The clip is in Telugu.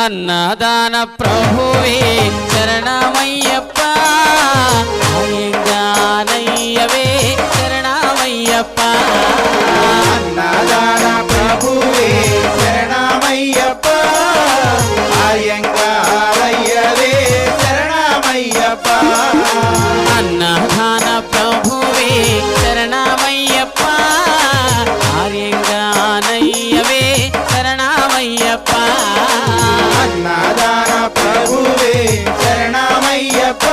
అన్నదాన ప్రభువే శరణమయ్యప్ప అయ్యంగారయ్యవే శరణమయ్యప్ప అన్నదాన ప్రభువే శరణమయ్యప్ప అయ్యంగారయ్యవే శరణమయ్యప్ప అన్నదాన ప్రభువే శరణమయ్యప్ప ఆర్యంగానయ్యవే శరణమయ్యప్ప అన్నదాన ప్రభువే శరణమయ్యప్ప